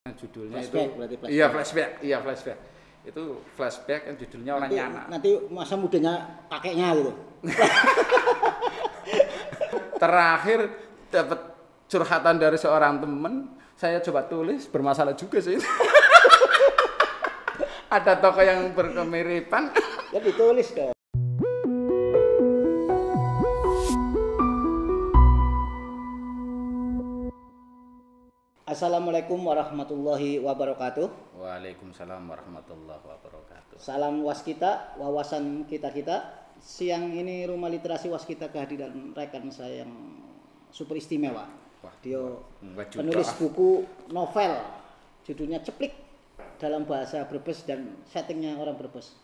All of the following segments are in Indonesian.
Judulnya flashback, itu berarti flashback. Iya flashback. Itu flashback kan judulnya orangnya anak. Nanti masa mudanya kakeknya gitu. Terakhir dapat curhatan dari seorang teman, saya coba tulis bermasalah juga sih. Ada tokoh yang berkemiripan. Ya ditulis dong. Assalamualaikum warahmatullahi wabarakatuh. Waalaikumsalam warahmatullahi wabarakatuh. Salam waskita, wawasan kita-kita. Siang ini Rumah Literasi Waskita kehadiran rekan saya yang super istimewa. Dia penulis buku novel, judulnya Ceplik dalam bahasa Brebes dan settingnya orang Brebes.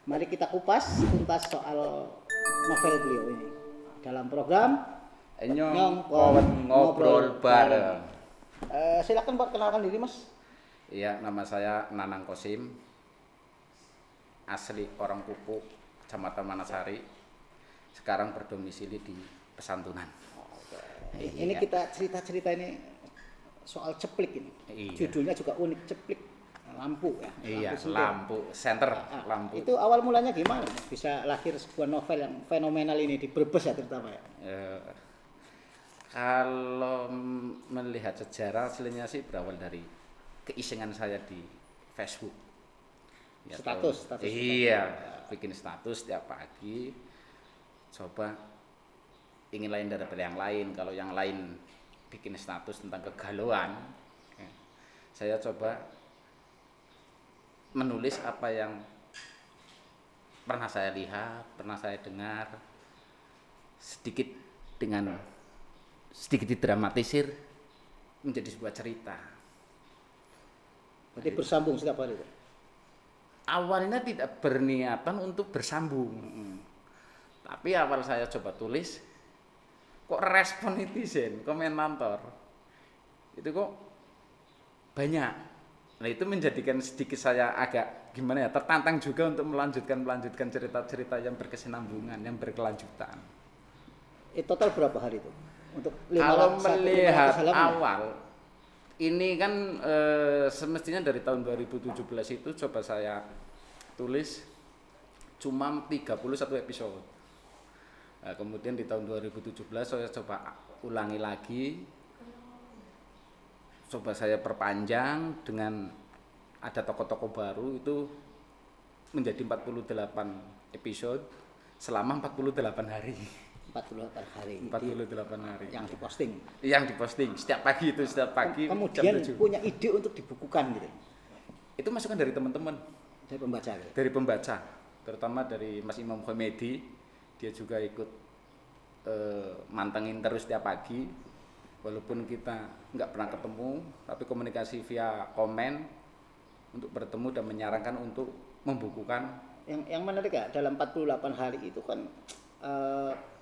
Mari kita kupas tuntas soal novel beliau ini dalam program Nyong ngobrol bareng. Silakan Pak, kenalkan diri Mas. Iya, nama saya Nanang Kosim, asli orang Pupuk, Kecamatan Manasari. Sekarang berdomisili di Pesantunan. Ini kita cerita-cerita ini soal Ceplik ini. Iya. Judulnya juga unik, Ceplik lampu ya. Iya, lampu center, lampu. Itu awal mulanya gimana bisa lahir sebuah novel yang fenomenal ini di Brebes ya terutama ya? Kalau melihat sejarah aslinya sih berawal dari keisengan saya di Facebook. Ya, status. Iya, bikin status tiap pagi. Coba ingin lain daripada yang lain. Kalau yang lain bikin status tentang kegalauan, ya, saya coba menulis apa yang pernah saya lihat, pernah saya dengar, sedikit didramatisir menjadi sebuah cerita. Berarti bersambung setiap hari itu? Awalnya tidak berniatan untuk bersambung. Tapi awal saya coba tulis, kok respon netizen, komentator, itu kok banyak. Nah itu menjadikan sedikit saya agak gimana ya, tertantang juga untuk melanjutkan cerita-cerita yang berkesinambungan, yang berkelanjutan. Total berapa hari itu? Untuk kalau melihat awal ini kan semestinya dari tahun 2017 itu coba saya tulis cuma 31 episode. Nah, kemudian di tahun 2017 saya coba ulangi lagi, coba saya perpanjang dengan ada tokoh-tokoh baru, itu menjadi 48 episode selama 48 hari. 48 hari. Yang diposting setiap pagi itu, setiap pagi. Kemudian punya ide untuk dibukukan gitu. Itu masukan dari teman-teman, dari pembaca gitu. Dari pembaca, terutama dari Mas Imam Khomedi. Dia juga ikut mantengin terus setiap pagi. Walaupun kita nggak pernah ketemu, tapi komunikasi via komen untuk bertemu dan menyarankan untuk membukukan. Yang menarik ya, dalam 48 hari itu kan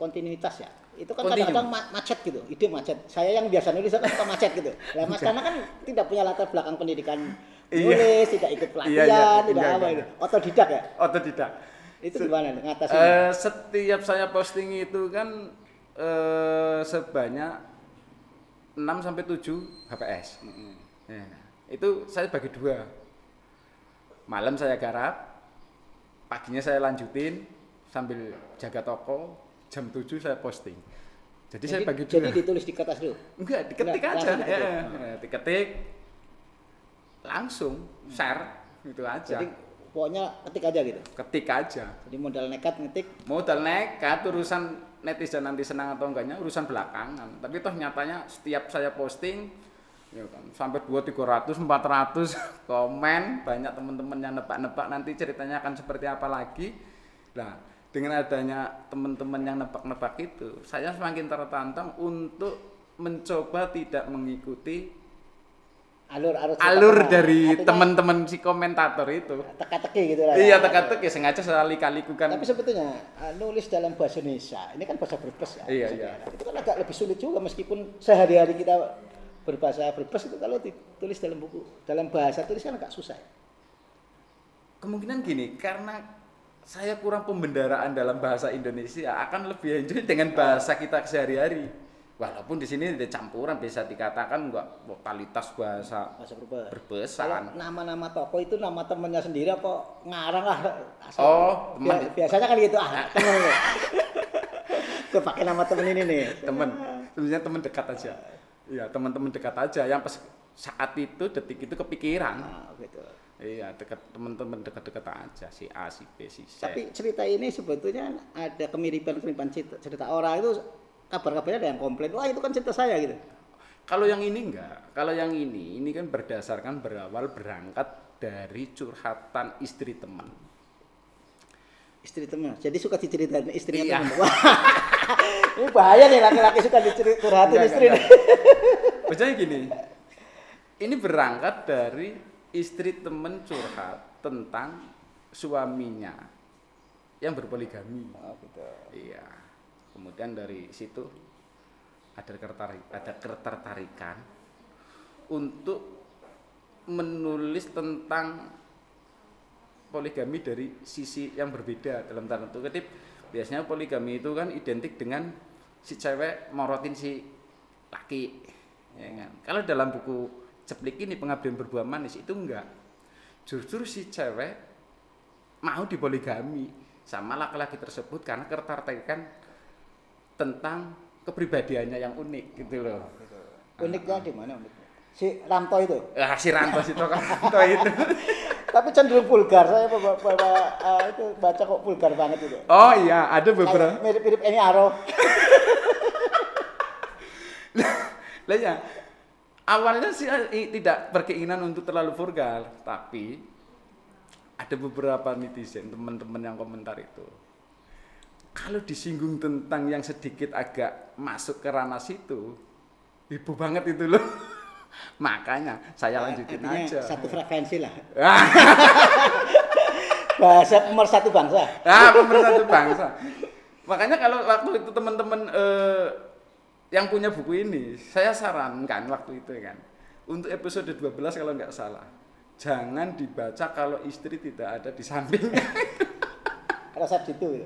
kontinuitas ya, itu kan kadang-kadang macet gitu, ide macet. Saya yang biasa nulis kan suka macet gitu. Lah Mas karena kan tidak punya latar belakang pendidikan nulis, tidak ikut pelatihan, itu. Otodidak ya? Otodidak. Itu gimana ngatasinnya? Setiap saya posting itu kan sebanyak 6 sampai 7 HPS. Ya, itu saya bagi dua. Malam saya garap, paginya saya lanjutin sambil jaga toko, jam 7 saya posting. Jadi saya bagi dua. Jadi ditulis di kertas dulu? Enggak, diketik aja. Diketik, langsung share, gitu aja. Jadi pokoknya ketik aja gitu? Ketik aja. Jadi modal nekat ngetik? Modal nekat, urusan netizen nanti senang atau enggaknya urusan belakangan. Tapi toh nyatanya setiap saya posting, ya kan, sampai 200, 300, 400 komen, banyak teman-teman yang nebak-nebak nanti ceritanya akan seperti apa lagi. Nah, dengan adanya teman-teman yang nebak-nebak itu, saya semakin tertantang untuk mencoba tidak mengikuti alur dari teman-teman si komentator itu. Teka-teki gitu lah. Iya, teka-teki, sengaja saya lika-likukan. Tapi sebetulnya nulis dalam bahasa Indonesia, ini kan bahasa Brebes ya. Iya. Itu kan agak lebih sulit juga meskipun sehari-hari kita berbahasa Brebes, itu kalau ditulis dalam buku, dalam bahasa tulis kan agak susah. Kemungkinan gini, karena saya kurang pembendaraan dalam bahasa Indonesia, akan lebih enjoy dengan bahasa kita sehari-hari. Walaupun di sini ada campuran, bisa dikatakan enggak vokalitas bahasa Brebes. Kalau nama-nama toko itu nama temennya sendiri apa ngarang lah? Oh, teman. Biasanya kan gitu temen. Gue pakai nama temen ini nih. Sebenarnya temen dekat aja. Iya, teman-teman dekat aja yang pas saat itu detik itu kepikiran. Gitu. Iya, dekat teman-teman dekat-dekat aja, si A, si B, si C. Tapi cerita ini sebetulnya ada kemiripan cerita orang itu, kabar-kabarnya ada yang komplain, wah itu kan cerita saya gitu. Kalau yang ini enggak, kalau yang ini kan berdasarkan berawal berangkat dari curhatan istri teman. Istri teman, jadi suka diceritain istrinya iya. teman. Wah, ini bahaya nih laki-laki suka diceritain istri. Maksudnya gini, ini berangkat dari istri teman curhat tentang suaminya yang berpoligami. Oh, gitu. Iya. Kemudian dari situ ada ketertarikan untuk menulis tentang poligami dari sisi yang berbeda. Dalam tanda kutip, biasanya poligami itu kan identik dengan si cewek morotin si laki, ya kan? Kalau dalam buku Ceplik ini Pengabdian Berbuah Manis itu enggak. Justru si cewek mau dipoligami sama laki-laki tersebut karena ketertarikan tentang kepribadiannya yang unik gitu loh. Uniknya di mana uniknya? Si Ranto itu? Si Ranto si Ranto itu. Tapi cenderung vulgar, saya itu baca kok vulgar banget itu. Oh iya, ada beberapa. Mirip-mirip Eni Aro. Lah ya, awalnya sih tidak berkeinginan untuk terlalu vulgar, tapi ada beberapa netizen, teman-teman yang komentar itu. Kalau disinggung tentang yang sedikit agak masuk ke ranah situ, ibu banget itu loh. Makanya saya lanjutin aja. Satu frekuensi lah. Bahasa pemersatu bangsa. Pemersatu bangsa. Makanya kalau waktu itu teman-teman yang punya buku ini, saya sarankan waktu itu kan, untuk episode 12 kalau nggak salah, jangan dibaca kalau istri tidak ada di sampingnya. Rasa gitu.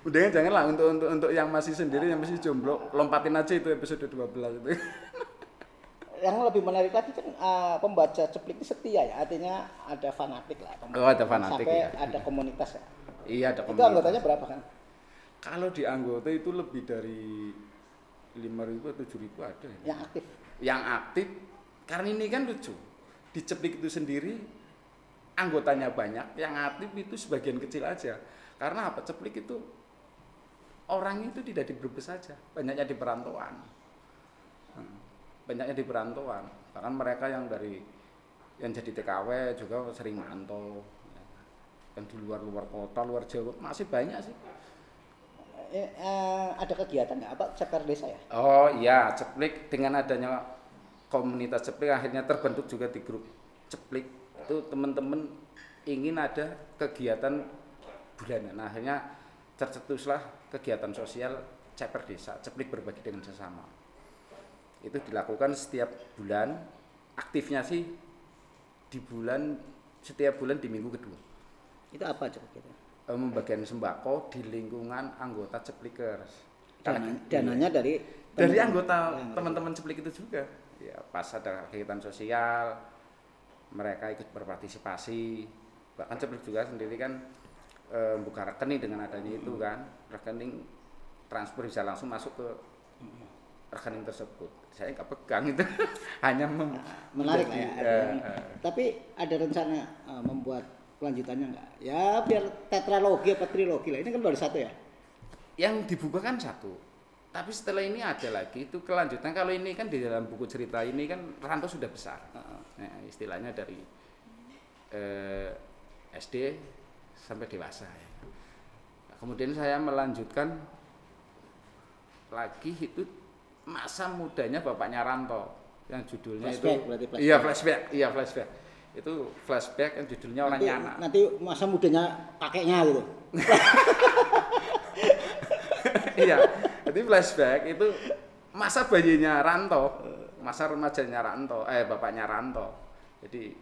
Udah janganlah untuk yang masih sendiri, yang masih jomblo, lompatin aja itu episode 12 itu. Yang lebih menarik lagi kan pembaca Ceplik itu setia ya, artinya ada fanatik lah. Ada fanatik sampai ya. Ada komunitas ya. Iya, ada komunitas. Itu anggotanya berapa kan? Kalau di anggota itu lebih dari 5.000 atau 7.000 ada ya. Yang aktif. Yang aktif karena ini kan lucu. Di Ceplik itu sendiri anggotanya banyak, yang aktif itu sebagian kecil aja. Karena apa? Ceplik itu orangnya itu tidak di Brebes saja, banyaknya di perantauan. Banyaknya di perantauan. Bahkan mereka yang jadi TKW juga sering mantau. Kan di luar kota, luar Jawa masih banyak sih. Ada kegiatan nggak apa Ceplik Desa ya? Oh iya, Ceplik dengan adanya komunitas Ceplik akhirnya terbentuk juga di grup Ceplik. Itu teman-teman ingin ada kegiatan bulanan. Nah, akhirnya tercetuslah kegiatan sosial Ceper Desa, Ceplik berbagi dengan sesama. Itu dilakukan setiap bulan, aktifnya sih setiap bulan di minggu kedua. Itu apa coba kita? Membagikan sembako di lingkungan anggota Ceplikers. Dananya dari anggota teman-teman Ceplik itu juga. Ya, pas ada kegiatan sosial, mereka ikut berpartisipasi. Bahkan Ceplik juga sendiri kan buka rekening dengan adanya itu kan, rekening transfer bisa langsung masuk ke rekening tersebut. Saya nggak pegang itu, hanya menarik lah ya. Tapi ada rencana membuat kelanjutannya nggak? Ya biar tetralogi atau trilogi lah. Ini kan baru satu ya. Yang dibuka kan satu. Tapi setelah ini ada lagi itu kelanjutan. Kalau ini kan di dalam buku cerita ini kan Ranto sudah besar. Nah, istilahnya dari SD sampai dewasa. Nah, kemudian saya melanjutkan lagi itu masa mudanya bapaknya Ranto yang judulnya flashback, itu flashback. Itu flashback yang judulnya Orang Nyana. Nanti masa mudanya kakeknya gitu. Iya, jadi flashback itu masa bayinya Ranto, masa remajanya Ranto, bapaknya Ranto. Jadi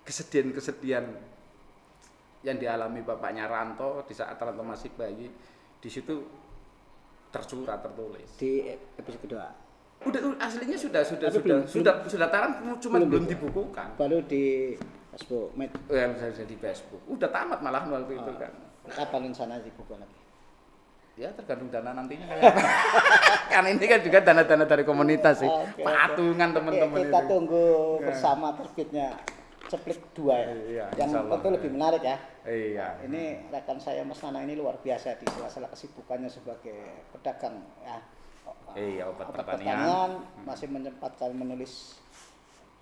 kesedihan yang dialami bapaknya Ranto di saat Ranto masih bayi, di situ tersurat tertulis. Di episode kedua. Udah aslinya sudah taran cuma belum dibukukan. Baru di Facebook. Yang saya di Facebook. Udah tamat malah waktu itu kan. Kapan rencana dibuka lagi? Ya tergantung dana nantinya kayak apa. Kan ini kan juga dana-dana dari komunitas sih. Patungan teman-teman kita tunggu bersama terbitnya Ceplik 2 ya. Iya, yang tentu lebih menarik ya. Iya. Ini rekan saya Mas Nanang ini luar biasa di sela-sela kesibukannya sebagai pedagang ya. Iya, obat pertanian masih menyempatkan menulis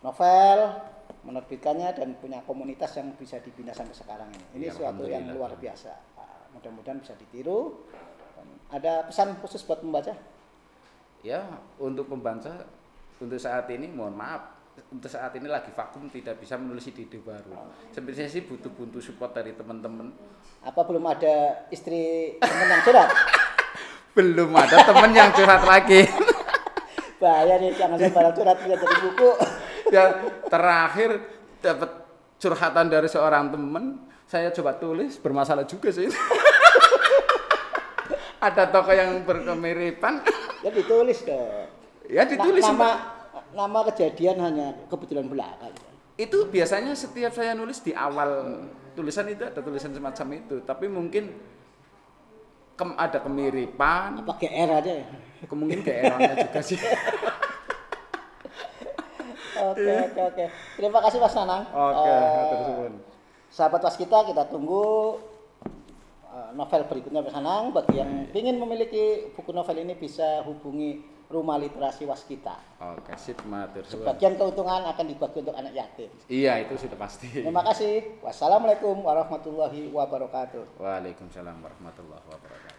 novel, menerbitkannya dan punya komunitas yang bisa dibina sampai sekarang ini. Ini ya, suatu yang luar biasa. Mudah-mudahan bisa ditiru. Ada pesan khusus buat pembaca? Ya, untuk pembaca untuk saat ini mohon maaf, untuk saat ini lagi vakum tidak bisa menulis ide baru. Sebenarnya sih butuh support dari teman-teman. Apa belum ada istri teman yang curhat? Belum ada teman yang curhat lagi. Bahaya nih, jangan sembarang curhat bisa jadi buku. Ya, terakhir dapat curhatan dari seorang teman, saya coba tulis bermasalah juga sih. Ada tokoh yang berkemiripan. Ya ditulis dong. Ya ditulis. Nama kejadian hanya kebetulan belaka. Itu biasanya setiap saya nulis di awal tulisan itu ada tulisan semacam itu, tapi mungkin ada kemiripan. Apa GR aja ya? Kemungkinan GR-nya juga sih. Oke. Terima kasih Mas Nanang. Oke, sahabat Waskita, kita tunggu novel berikutnya Mas Nanang. Bagi yang ingin memiliki buku novel ini bisa hubungi Rumah Literasi Waskita. Oke, sip, matur suwun. Sebagian keuntungan akan dibagi untuk anak yatim. Iya, itu sudah pasti. Terima kasih. Wassalamualaikum warahmatullahi wabarakatuh. Waalaikumsalam warahmatullahi wabarakatuh.